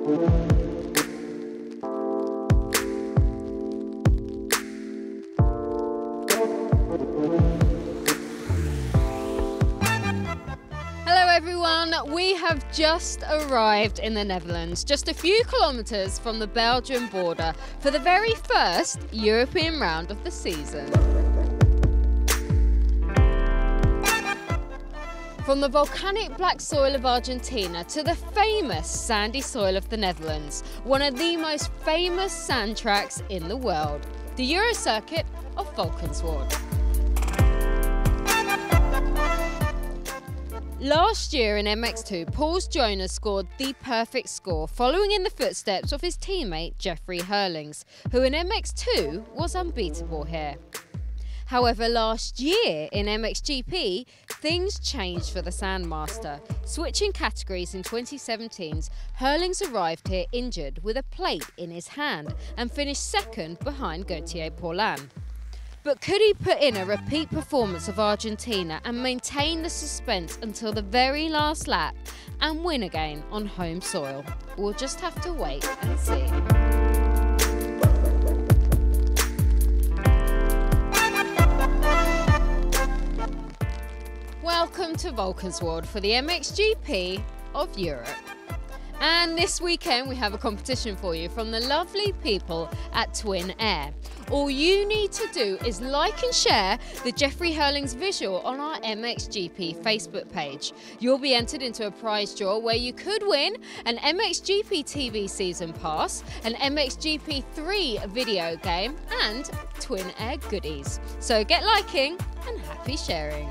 Everyone, we have just arrived in the Netherlands, just a few kilometres from the Belgian border for the very first European round of the season. From the volcanic black soil of Argentina to the famous sandy soil of the Netherlands, one of the most famous sand tracks in the world, the Euro circuit of Valkenswaard. Last year in MX2, Paul's Jonas scored the perfect score, following in the footsteps of his teammate Jeffrey Herlings, who in MX2 was unbeatable here. However, last year in MXGP, things changed for the Sandmaster. Switching categories in 2017's, Herlings arrived here injured with a plate in his hand and finished second behind Gauthier Paulin. But could he put in a repeat performance of Argentina and maintain the suspense until the very last lap and win again on home soil? We'll just have to wait and see. Welcome to Valkenswaard for the MXGP of Europe. And this weekend we have a competition for you from the lovely people at Twin Air. All you need to do is like and share the Jeffrey Herlings visual on our MXGP Facebook page. You'll be entered into a prize draw where you could win an MXGP TV season pass, an MXGP 3 video game and Twin Air goodies. So get liking and happy sharing.